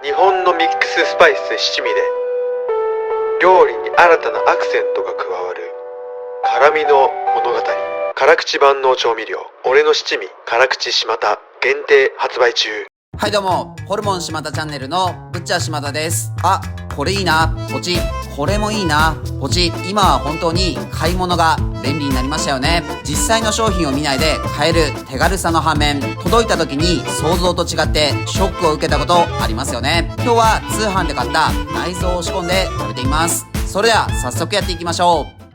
日本のミックススパイス七味で料理に新たなアクセントが加わる辛みの物語。辛口万能調味料俺の七味辛口島田限定発売中。はいどうも、ホルモン島田チャンネルのブッチャー島田です。あ、これいいな、ポチ。これもいいな、ポチ。今は本当に買い物が便利になりましたよね。実際の商品を見ないで買える手軽さの反面、届いた時に想像と違ってショックを受けたことありますよね。今日は通販で買った内臓を仕込んで食べてみます。それでは早速やっていきましょう。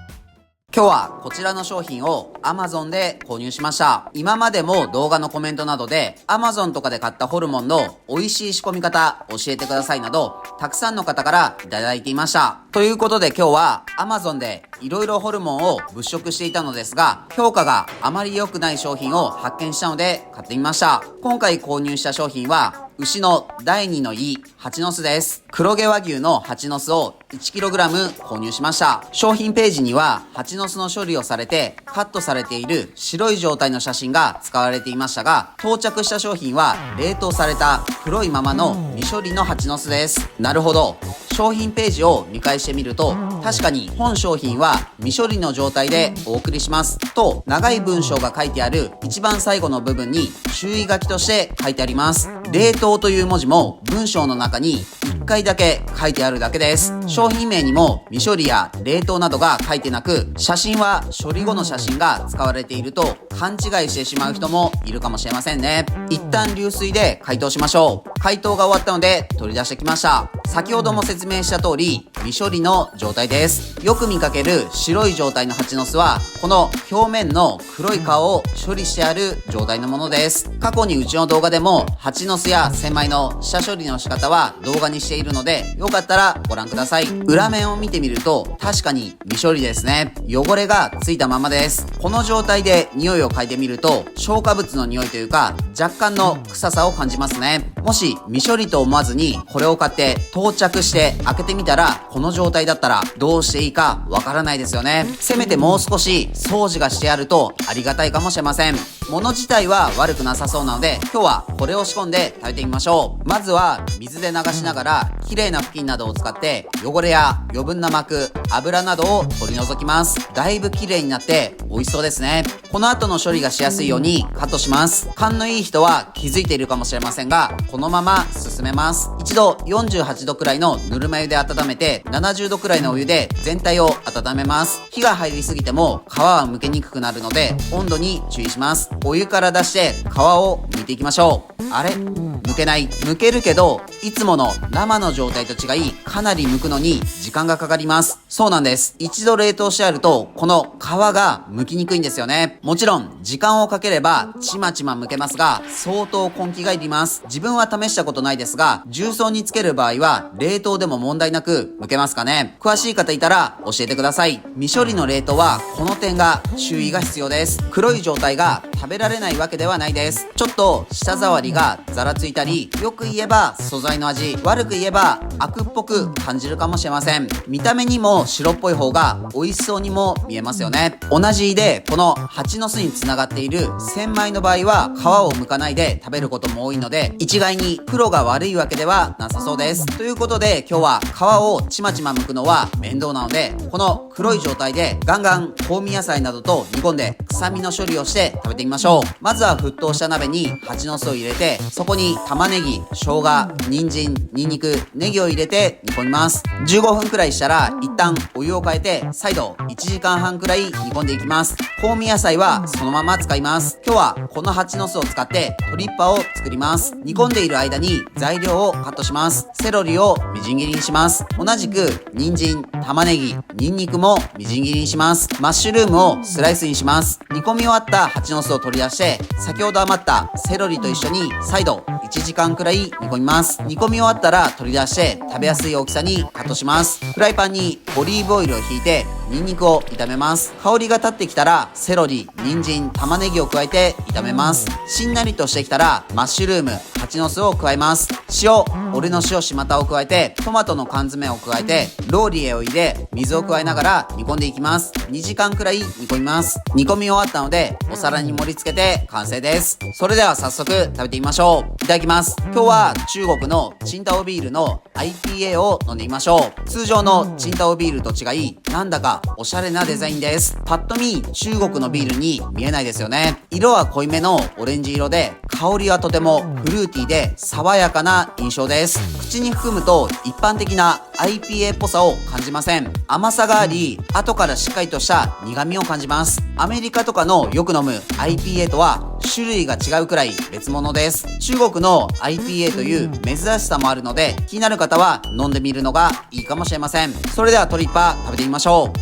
今日はこちらの商品を Amazon で購入しました。今までも動画のコメントなどで Amazon とかで買ったホルモンの美味しい仕込み方教えてくださいなどたくさんの方からいただいていました。ということで今日は Amazon で色々ホルモンを物色していたのですが評価があまり良くない商品を発見したので買ってみました。今回購入した商品は牛の第2の胃、蜂の巣です。黒毛和牛の蜂の巣を 1kg 購入しました。商品ページには蜂の巣の処理をされてカットされている白い状態の写真が使われていましたが、到着した商品は冷凍された黒いままの未処理の蜂の巣です。なるほど。商品ページを見返してみると確かに本商品は未処理の状態でお送りしますと長い文章が書いてある一番最後の部分に注意書きとして書いてあります。冷凍という文字も文章の中に1回だけ書いてあるだけです。商品名にも未処理や冷凍などが書いてなく、写真は処理後の写真が使われていると勘違いしてしまう人もいるかもしれませんね。一旦流水で解凍しましょう。解凍が終わったので取り出してきました。先ほども説明した通り未処理の状態です。よく見かける白い状態の蜂の巣はこの表面の黒い皮を処理してある状態のものです。過去にうちの動画でも蜂の巣や千枚の下処理の仕方は動画にしているのでよかったらご覧ください。裏面を見てみると確かに未処理ですね。汚れがついたままです。この状態で匂いを嗅いでみると消化物の匂いというか若干の臭さを感じますね。もし未処理と思わずにこれを買って到着して開けてみたらこの状態だったらどうしていいかわからないですよね。せめてもう少し掃除がしてあるとありがたいかもしれません。物自体は悪くなさそうなので今日はこれを仕込んで食べてみましょう。まずは水で流しながら綺麗な布巾などを使って汚れや余分な膜、油などを取り除きます。だいぶ綺麗になって美味しそうですね。この後の処理がしやすいようにカットします。勘のいい人は気づいているかもしれませんがこのまま進めます。一度48度くらいのぬるま湯で温めて70度くらいのお湯で全体を温めます。火が入りすぎても皮は剥けにくくなるので温度に注意します。お湯から出して皮を剥いていきましょう。あれ？剥けない。剥けるけどいつもの生の状態と違いかなり剥くのに時間がかかります。そうなんです。一度冷凍してあるとこの皮が剥きにくいんですよね。もちろん時間をかければちまちま剥けますが相当根気がいります。自分は試したことないですが重曹につける場合は冷凍でも問題なく剥けますかね。詳しい方いたら教えてください。未処理の冷凍はこの点が注意が必要です。黒い状態が食べられないわけではないです。ちょっと舌触りがざらついたりよく言えば素材の味、悪く言えばアクっぽく感じるかもしれません。見た目にも白っぽい方が美味しそうにも見えますよね。同じ胃でこの蜂の巣につながっている千枚の場合は皮を剥かないで食べることも多いので一概にプロが悪いわけではなさそうです。ということで今日は皮をちまちま剥くのは面倒なのでこの黒い状態でガンガン香味野菜などと煮込んで臭みの処理をして食べてみましょう。まずは沸騰した鍋に蜂の巣を入れてそこに玉ねぎ、生姜、人参、ニンニク、ネギを入れて煮込みます。15分くらいしたら一旦お湯を変えて再度1時間半くらい煮込んでいきます。香味野菜はそのまま使います。今日はこの蜂の巣を使って鶏ッパを作ります。煮込んでいる間に材料をカットします。セロリをみじん切りにします。同じく人参、玉ねぎ、ニンニクもみじん切りにします。マッシュルームをスライスにします。煮込み終わった蜂の巣を取り出して先ほど余ったセロリと一緒に再度1時間くらい煮込みます。煮込み終わったら取り出して食べやすい大きさにカットします。フライパンにオリーブオイルをひいてニンニクを炒めます。香りが立ってきたらセロリ、人参、玉ねぎを加えて炒めます。しんなりとしてきたらマッシュルーム、蜂の巣を加えます。塩、俺の塩島田を加えて、トマトの缶詰を加えて、ローリエを入れ、水を加えながら煮込んでいきます。2時間くらい煮込みます。煮込み終わったので、お皿に盛り付けて完成です。それでは早速食べてみましょう。いただきます。今日は中国のチンタオビールの IPA を飲んでみましょう。通常のチンタオビールと違い、なんだかおしゃれなデザインです。パッと見、中国のビールに見えないですよね。色は濃いめのオレンジ色で、香りはとてもフルーティーで爽やかな印象です。口に含むと一般的な IPA っぽさを感じません。甘さがあり、後からしっかりとした苦味を感じます。アメリカとかのよく飲む IPA とは種類が違うくらい別物です。中国の IPA という珍しさもあるので、気になる方は飲んでみるのがいいかもしれません。それではトリッパー食べてみましょう。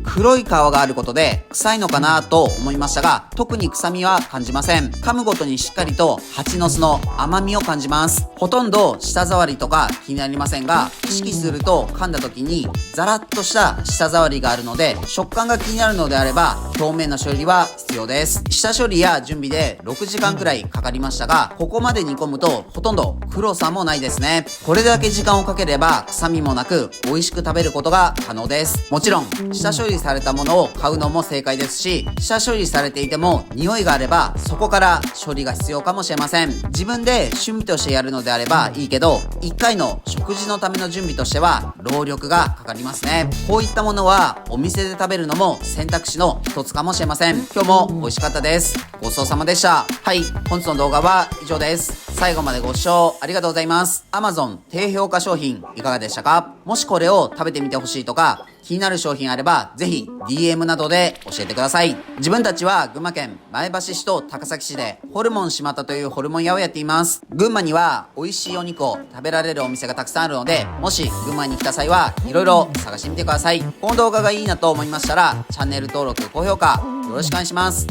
黒い皮があることで臭いのかなと思いましたが、特に臭みは感じません。噛むごとにしっかりと蜂の巣の甘みを感じます。ほとんど舌触りとか気になりませんが、意識すると噛んだ時にザラッとした舌触りがあるので、食感が気になるのであれば表面の処理は必要です。下処理や準備で6時間くらいかかりましたが、ここまで煮込むとほとんど黒さもないですね。これだけ時間をかければ臭みもなく美味しく食べることが可能です。もちろん下処理されたものを買うのも正解ですし、下処理されていても匂いがあればそこから処理が必要かもしれません。自分で趣味としてやるのであればいいけど、1回の食事のための準備としては労力がかかりますね。こういったものはお店で食べるのも選択肢の一つかもしれません。今日も美味しかったです。ごちそうさまでした。はい、本日の動画は以上です。最後までご視聴ありがとうございます。Amazon 低評価商品いかがでしたか？もしこれを食べてみてほしいとか気になる商品あれば、ぜひ DM などで教えてください。自分たちは群馬県前橋市と高崎市でホルモン島田というホルモン屋をやっています。群馬には美味しいお肉を食べられるお店がたくさんあるので、もし群馬に来た際はいろいろ探してみてください。この動画がいいなと思いましたら、チャンネル登録、高評価よろしくお願いします。